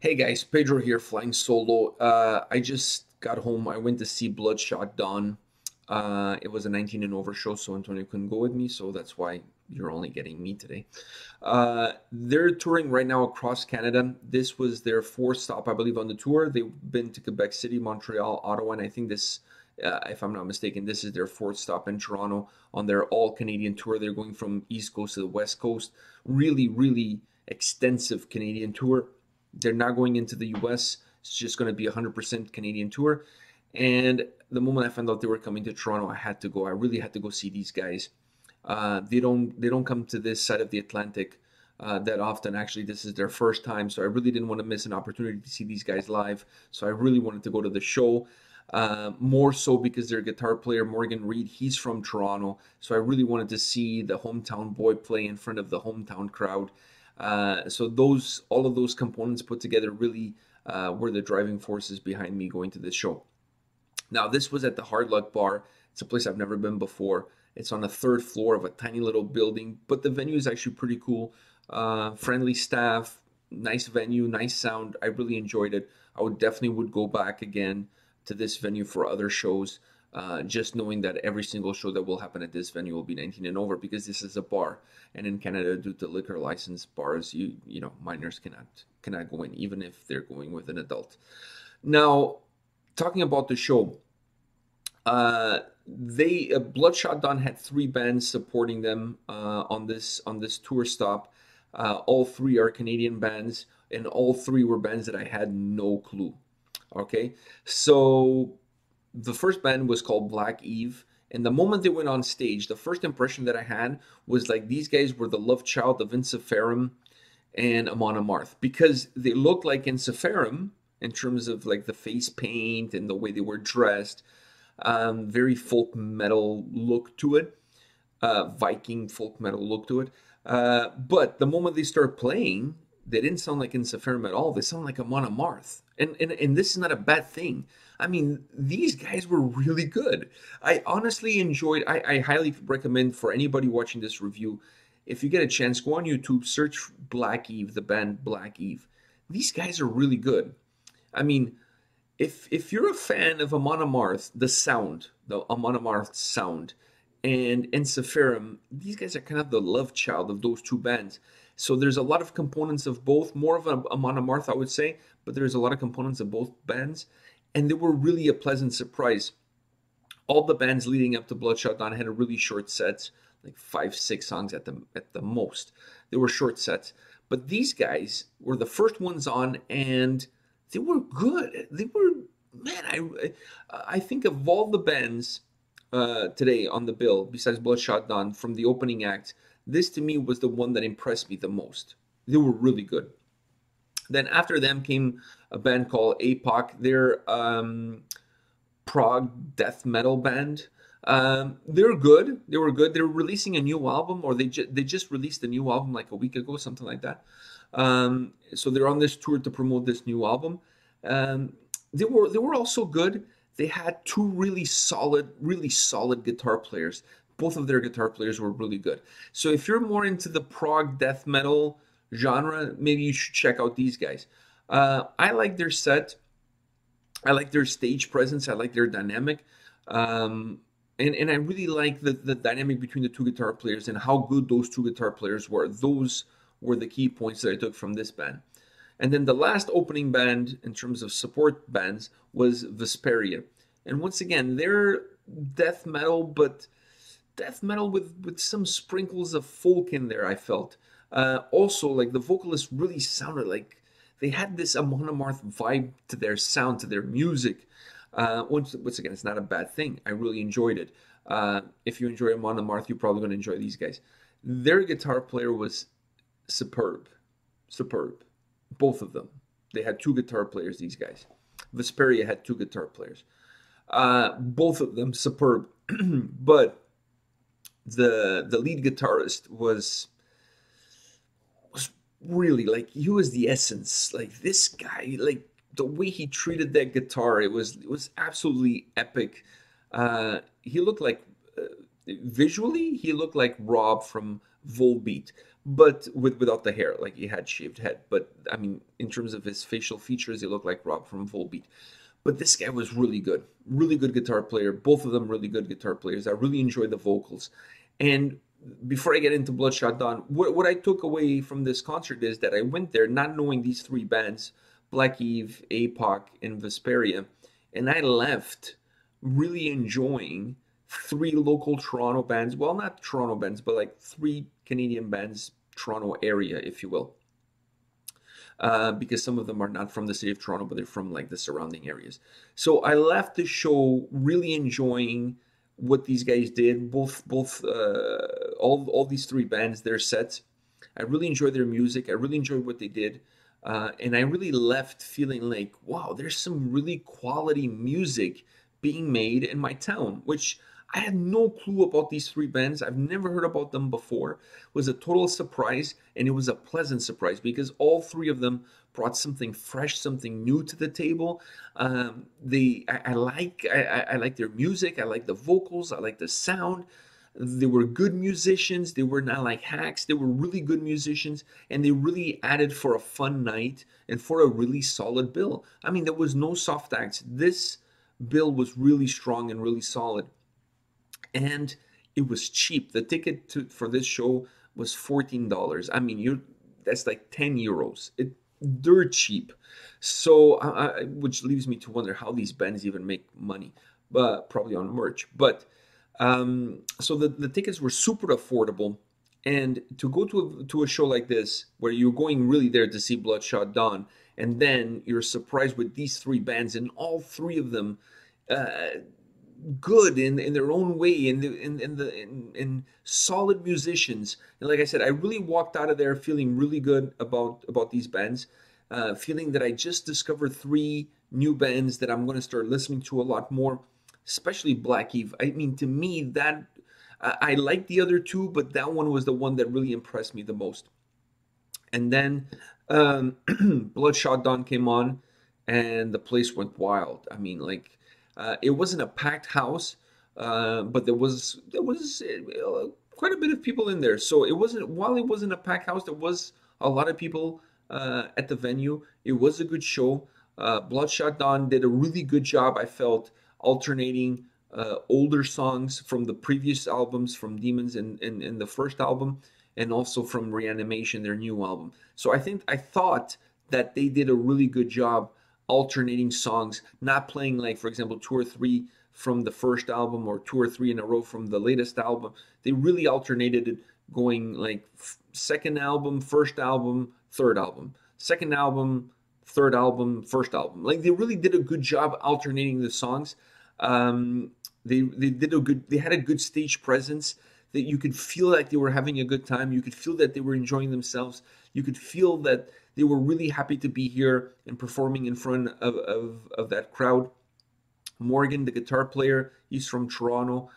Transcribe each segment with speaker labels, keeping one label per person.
Speaker 1: Hey guys, Pedro here, flying solo. I just got home. I went to see Bloodshot Dawn. It was a 19 and over show, so Antonio couldn't go with me, so that's why you're only getting me today. They're touring right now across Canada. This was their fourth stop, I believe, on the tour. They've been to Quebec City, Montreal, Ottawa, and I think this, if I'm not mistaken, this is their fourth stop in Toronto on their all Canadian tour. They're going from East Coast to the West Coast. Really, really extensive Canadian tour. They're not going into the US. It's just going to be a 100% Canadian tour. And the moment I found out they were coming to Toronto, I had to go. I really had to go see these guys. They don't come to this side of the Atlantic that often. Actually, this is their first time, so I really didn't want to miss an opportunity to see these guys live. So I really wanted to go to the show. More so because their guitar player Morgan Reed, he's from Toronto, so I really wanted to see the hometown boy play in front of the hometown crowd. So all of those components put together really were the driving forces behind me going to this show. Now, this was at the Hard Luck Bar. It's a place I've never been before. It's on the third floor of a tiny little building, but the venue is actually pretty cool. Friendly staff, nice venue, nice sound. I really enjoyed it. I would definitely would go back again to this venue for other shows. Just knowing that every single show that will happen at this venue will be 19 and over because this is a bar, and in Canada, due to liquor license bars, you know minors cannot go in even if they're going with an adult. Now, talking about the show, they Bloodshot Dawn had three bands supporting them on this tour stop. All three are Canadian bands, and all three were bands that I had no clue. Okay, so the first band was called Black Eve, and the moment they went on stage, the first impression that I had was like these guys were the love child of Insomnium and Amon Amarth because they looked like Insomnium in terms of like the face paint and the way they were dressed. Very folk metal look to it, Viking folk metal look to it. But the moment they start playing, they didn't sound like Insomnium at all. They sound like Amon Amarth, and this is not a bad thing. I mean, these guys were really good. I honestly enjoyed. I highly recommend for anybody watching this review, if you get a chance, go on YouTube, search Black Eve, the band Black Eve. These guys are really good. I mean, if you're a fan of Amon Amarth, the Amon Amarth sound, and Insomnium, these guys are kind of the love child of those two bands. So there's a lot of components of both, more of a Amon Amarth, I would say, but there's a lot of components of both bands, and they were really a pleasant surprise. All the bands leading up to Bloodshot Dawn had a really short set, like 5, 6 songs at the most. They were short sets, but these guys were the first ones on, and they were good. They were, man. I think of all the bands today on the bill, besides Bloodshot Dawn, from the opening act, this to me was the one that impressed me the most. They were really good. Then after them came a band called APOC. They're prog death metal band. They're good. They were good. They're releasing a new album, or they just released a new album like a week ago, something like that. So they're on this tour to promote this new album. They were also good. They had two really solid guitar players. Both of their guitar players were really good. So if you're more into the prog death metal genre, maybe you should check out these guys. I like their set. I like their stage presence. I like their dynamic. And I really like the dynamic between the two guitar players and how good those two guitar players were. Those were the key points that I took from this band. And then the last opening band in terms of support bands was Vesperia. And once again, they're death metal, but death metal with some sprinkles of folk in there, I felt. Also, like the vocalists really sounded like they had this Amon Amarth vibe to their sound, to their music. Once again, it's not a bad thing. I really enjoyed it. If you enjoy Amon Amarth, you're probably going to enjoy these guys. Their guitar player was superb. Both of them. They had two guitar players, these guys. Vesperia had two guitar players. Both of them superb. But the lead guitarist was really like, he was the essence. Like this guy, like the way he treated that guitar, it was absolutely epic. He looked like visually he looked like Rob from Volbeat, but without the hair, like he had shaved head. But I mean, in terms of his facial features, he looked like Rob from Volbeat. But this guy was really good guitar player. Both of them really good guitar players. I really enjoyed the vocals. And before I get into Bloodshot Dawn, what I took away from this concert is that I went there not knowing these three bands, Black Eve, APOC, and Vesperia, and I left really enjoying three local Toronto bands. Well, not Toronto bands, but like three Canadian bands, Toronto area, if you will. Because some of them are not from the city of Toronto, but they're from like the surrounding areas. So I left the show really enjoying what these guys did. All these three bands, their sets. I really enjoyed their music. I really enjoyed what they did. And I really left feeling like, wow, there's some really quality music being made in my town, which I had no clue about these three bands. I've never heard about them before. It was a total surprise, and it was a pleasant surprise because all three of them brought something fresh, something new to the table. I like their music. I like the vocals. I like the sound. They were good musicians. They were not like hacks. They were really good musicians, and they really added for a fun night and for a really solid bill. I mean, there was no soft acts. This bill was really strong and really solid. And it was cheap. The ticket for this show was $14. I mean, that's like 10 euros. Dirt cheap. So, which leaves me to wonder how these bands even make money, but probably on merch. But so the tickets were super affordable, and to go to a show like this where you're going really there to see Bloodshot Dawn, and then you're surprised with these three bands, and all three of them good in their own way, in solid musicians. And like I said, I really walked out of there feeling really good about these bands, feeling that I just discovered three new bands that I'm going to start listening to a lot more, especially Black Eve. I mean, to me, that I like the other two, but that one was the one that really impressed me the most. And then Bloodshot Dawn came on, and the place went wild. I mean, like, it wasn't a packed house, but there was quite a bit of people in there. So while it wasn't a packed house, there was a lot of people at the venue. It was a good show. Bloodshot Dawn did a really good job, I felt, alternating older songs from the previous albums, from Demons in the first album, and also from Reanimation, their new album. So I thought that they did a really good job alternating songs, not playing like, for example, two or three from the first album or two or three in a row from the latest album. They really alternated it, going like second album, first album, third album, second album, third album, first album. Like, they really did a good job alternating the songs. They had a good stage presence, that you could feel like they were having a good time. You could feel that they were enjoying themselves. You could feel that they were really happy to be here and performing in front of that crowd. Morgan, the guitar player, he's from Toronto.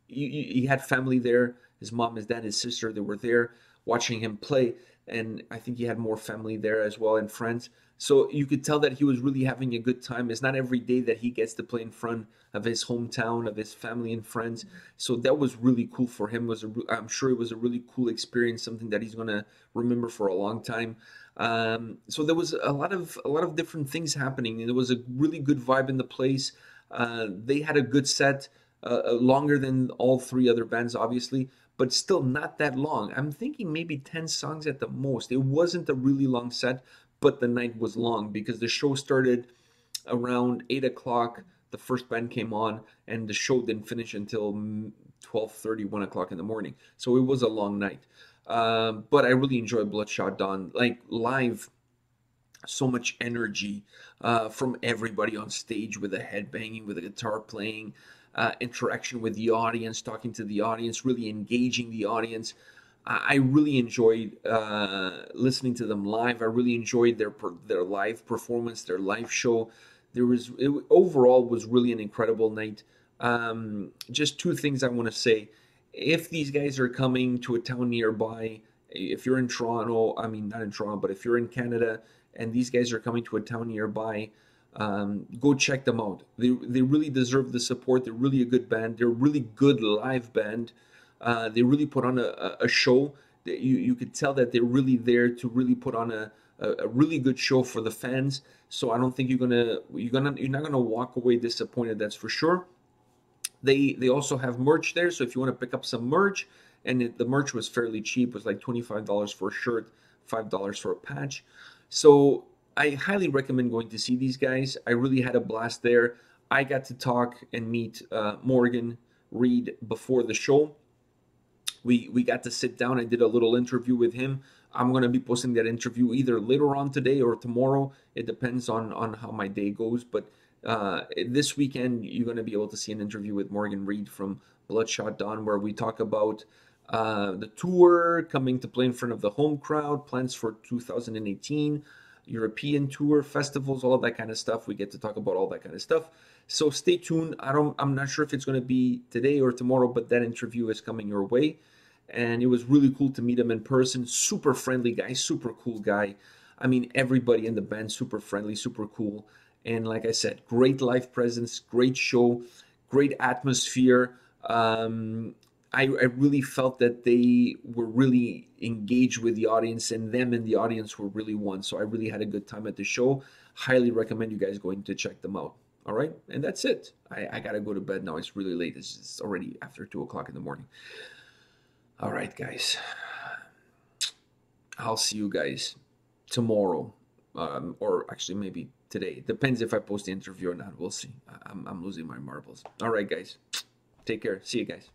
Speaker 1: He had family there. His mom, his dad, his sister, they were there watching him play. And I think he had more family there as well, and friends. So you could tell that he was really having a good time. It's not every day that he gets to play in front of his hometown, of his family and friends. So that was really cool for him. I'm sure it was a really cool experience, something that he's going to remember for a long time. So there was a lot of different things happening, and there was a really good vibe in the place. They had a good set, longer than all three other bands, obviously, but still not that long. I'm thinking maybe 10 songs at the most. It wasn't a really long set, but the night was long because the show started around 8 o'clock. The first band came on, and the show didn't finish until 12:30, 1 o'clock in the morning. So it was a long night. But I really enjoyed Bloodshot Dawn. Like, live, so much energy from everybody on stage, with the headbanging, with the guitar playing, interaction with the audience, talking to the audience, really engaging the audience. I really enjoyed listening to them live. I really enjoyed their live performance, their live show. Overall was really an incredible night. Just two things I want to say. If these guys are coming to a town nearby, if you're in Toronto, I mean, not in Toronto, but if you're in Canada and these guys are coming to a town nearby, Go check them out. They really deserve the support. They're really a good band. They're a really good live band. They really put on a show. That you could tell that they're really there to really put on a really good show for the fans. So I don't think you're not gonna walk away disappointed. That's for sure. They also have merch there, so if you want to pick up some merch, and the merch was fairly cheap, it was like $25 for a shirt, $5 for a patch. So I highly recommend going to see these guys. I really had a blast there. I got to talk and meet Morgan Reed before the show. We got to sit down. I did a little interview with him. I'm going to be posting that interview either later on today or tomorrow. It depends on how my day goes. But this weekend, you're going to be able to see an interview with Morgan Reed from Bloodshot Dawn, where we talk about the tour, coming to play in front of the home crowd, plans for 2018, European tour, festivals, all of that kind of stuff. We get to talk about all that kind of stuff. So stay tuned. I'm not sure if it's going to be today or tomorrow, but that interview is coming your way. And it was really cool to meet him in person. Super friendly guy, super cool guy. I mean, everybody in the band, super friendly, super cool. And like I said, great live presence, great show, great atmosphere. I really felt that they were really engaged with the audience, and them and the audience were really one. So I really had a good time at the show. Highly recommend you guys going to check them out. All right, and that's it. I gotta go to bed now. It's really late. It's already after 2 o'clock in the morning. All right, guys. I'll see you guys tomorrow, or actually maybe today. Depends if I post the interview or not. We'll see. I'm losing my marbles. All right, guys. Take care. See you guys.